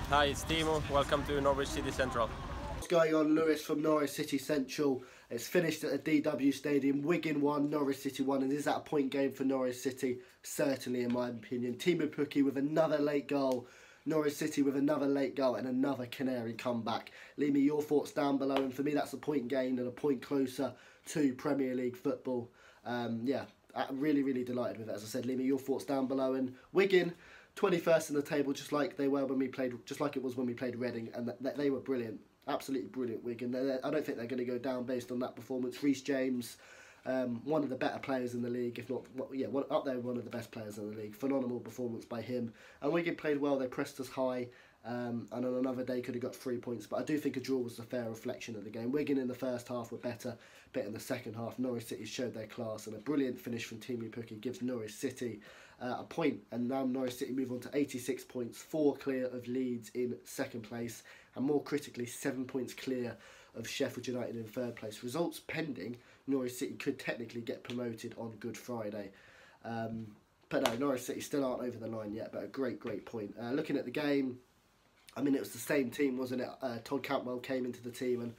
Hi, it's Teemu. Welcome to Norwich City Central. What's going on? Lewis from Norwich City Central. It's finished at the DW Stadium. Wigan 1, Norwich City 1. And is that a point game for Norwich City? Certainly, in my opinion. Teemu Pukki with another late goal. Norwich City with another late goal and another Canary comeback. Leave me your thoughts down below. And for me, that's a point gained and a point closer to Premier League football. Yeah, I'm really delighted with it. As I said, leave me your thoughts down below. And Wigan, 21st in the table, just like they were when we played, just like it was when we played Reading, and they were brilliant, absolutely brilliant. Wigan. I don't think they're going to go down based on that performance. Reece James, one of the better players in the league, if not, up there, one of the best players in the league. Phenomenal performance by him. And Wigan played well. They pressed us high. And on another day could have got 3 points, but I do think a draw was a fair reflection of the game. Wigan in the first half were better, but in the second half Norwich City showed their class, and a brilliant finish from Teemu Pukki gives Norwich City a point, and now Norwich City move on to 86 points, 4 clear of Leeds in second place, and more critically 7 points clear of Sheffield United in third place. Results pending, Norwich City could technically get promoted on Good Friday. But no, Norwich City still aren't over the line yet, but a great point. Looking at the game, I mean, it was the same team, wasn't it? Todd Cantwell came into the team, and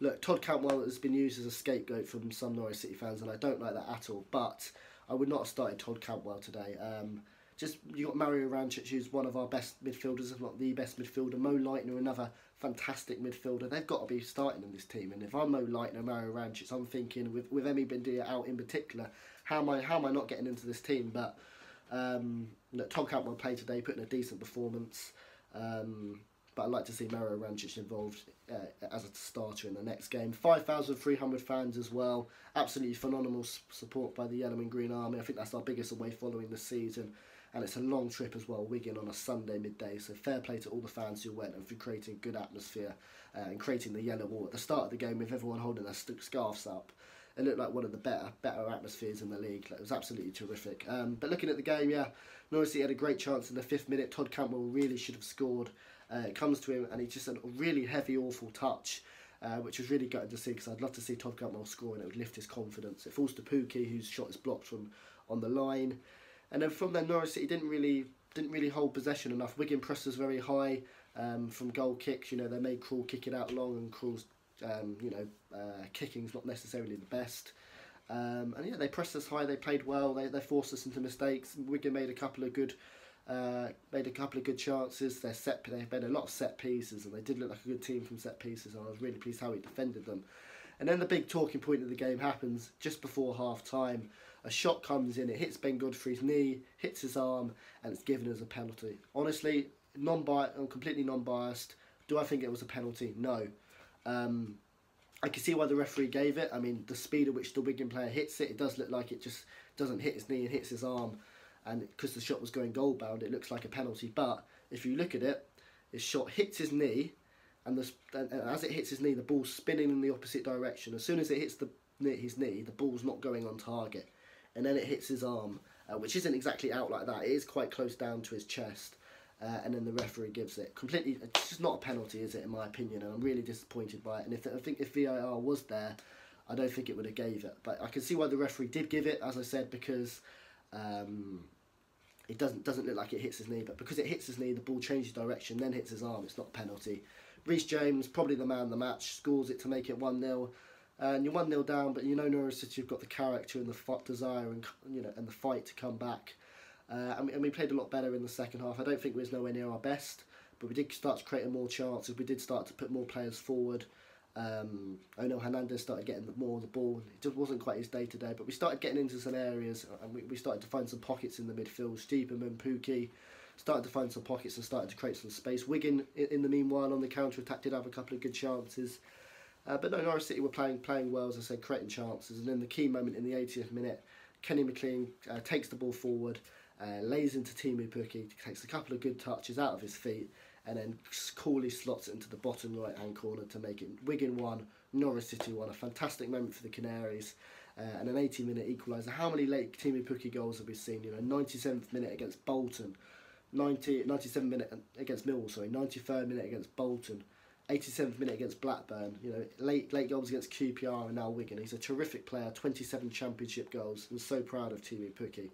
look, Todd Cantwell has been used as a scapegoat from some Norwich City fans, and I don't like that at all. But I would not have started Todd Cantwell today. You got Mario Rancic, who's one of our best midfielders, if not the best midfielder. Mo Leitner, another fantastic midfielder. They've got to be starting in this team. And if I'm Mo Leitner, Mario Rancic, I'm thinking with Emi Buendia out in particular, how am I not getting into this team? But look, Todd Cantwell played today, put in a decent performance. But I'd like to see Mario Rancic involved as a starter in the next game. 5,300 fans as well. Absolutely phenomenal support by the Yellow and Green Army. I think that's our biggest away following this season. And it's a long trip as well, Wigan on a Sunday midday. So fair play to all the fans who went and for creating good atmosphere and creating the yellow wall. At the start of the game, with everyone holding their scarves up, it looked like one of the better atmospheres in the league. It was absolutely terrific. But looking at the game, yeah, Norwich City had a great chance in the 5th minute. Todd Cantwell really should have scored. It comes to him, and he just had a really heavy, awful touch, which was really gutted to see, because I'd love to see Todd Cantwell score, and it would lift his confidence. It falls to Pukki, whose shot is blocked from on the line, and then from there, Norwich City didn't really hold possession enough. Wigan pressed us very high from goal kicks. You know, they made Krul kick it out long, and Krul's kicking's not necessarily the best. And yeah, they pressed us high. They played well. They forced us into mistakes. Wigan made a couple of good chances. They made a lot of set pieces, and they did look like a good team from set pieces. And I was really pleased how he defended them. And then the big talking point of the game happens just before half time. A shot comes in, it hits Ben Godfrey's knee, hits his arm, and it's given as a penalty. Honestly, I'm completely non-biased. Do I think it was a penalty? No. I can see why the referee gave it. I mean, the speed at which the Wigan player hits it, it does look like it just doesn't hit his knee and hits his arm. And because the shot was going goal bound, it looks like a penalty. But if you look at it, his shot hits his knee, and as it hits his knee, the ball's spinning in the opposite direction. As soon as it hits his knee, the ball's not going on target. And then it hits his arm, which isn't exactly out like that. It is quite close down to his chest. And then the referee gives it. It's just not a penalty, is it, in my opinion? And I'm really disappointed by it. And I think if VAR was there, I don't think it would have gave it. But I can see why the referee did give it, as I said, because it doesn't look like it hits his knee. But because it hits his knee, the ball changes direction, then hits his arm. It's not a penalty. Reece James, probably the man of the match, scores it to make it 1-0. And you're 1-0 down, but you know Norwich City have got the character and the desire and the fight to come back. And we played a lot better in the second half. I don't think we was nowhere near our best, but we did start to create more chances. We did start to put more players forward. Onel Hernandez started getting more of the ball. It just wasn't quite his day today, but we started getting into some areas, and we started to find some pockets in the midfield. Steeperman, Pukki started to find some pockets and started to create some space. Wigan, in the meanwhile, on the counter-attack, did have a couple of good chances. But no, Norwich City were playing well, as I said, creating chances. And then the key moment in the 80th minute, Kenny McLean takes the ball forward, lays into Teemu Pukki, takes a couple of good touches out of his feet, and then coolly slots it into the bottom right-hand corner to make it Wigan 1, Norwich City 1. A fantastic moment for the Canaries, and an 80-minute equaliser. How many late Teemu Pukki goals have we seen? You know, 97th minute against Bolton, 97th minute against Millwall, 93rd minute against Bolton, 87th minute against Blackburn. You know, late goals against QPR and now Wigan. He's a terrific player. 27 championship goals. I'm so proud of Teemu Pukki.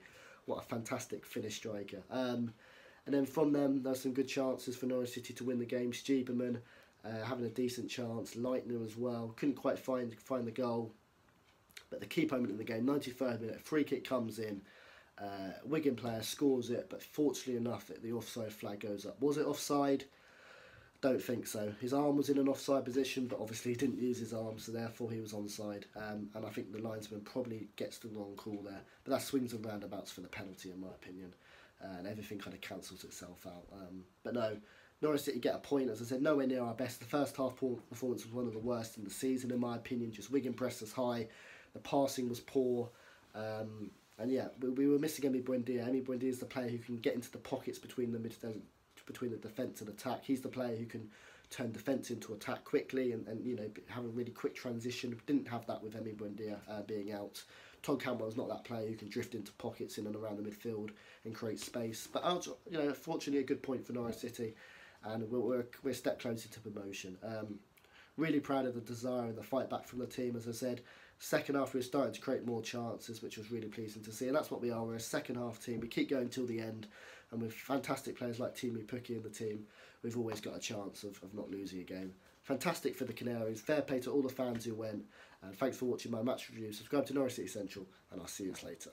What a fantastic finish striker. And then from them, there's some good chances for Norwich City to win the game. Stieberman having a decent chance, Leitner as well. Couldn't quite find the goal. But the key moment in the game, 93rd minute, free kick comes in. Wigan player scores it, but fortunately enough, the offside flag goes up. Was it offside? Don't think so. His arm was in an offside position, but obviously he didn't use his arm, so therefore he was onside. And I think the linesman probably gets the wrong call there. But that swings and roundabouts for the penalty, in my opinion. And everything kind of cancels itself out. But no, Norwich City get a point. As I said, nowhere near our best. The first half performance was one of the worst in the season, in my opinion. Just Wigan pressed us high. The passing was poor. And yeah, we were missing Emi Buendia. Emi Buendia is the player who can get into the pockets between the defence and attack. He's the player who can turn defence into attack quickly and you know, have a really quick transition. Didn't have that with Emi Buendia being out. Todd Cantwell's not that player who can drift into pockets in and around the midfield and create space. But you know, fortunately, a good point for Norwich City, and we're a step closer to promotion. Really proud of the desire and the fight back from the team. As I said, second half we were starting to create more chances, which was really pleasing to see. And that's what we are. We're a second half team. We keep going till the end. And with fantastic players like Teemu Pukki in the team, we've always got a chance of not losing a game. Fantastic for the Canaries. Fair play to all the fans who went. And thanks for watching my match review. Subscribe to Norwich City Central, and I'll see you later.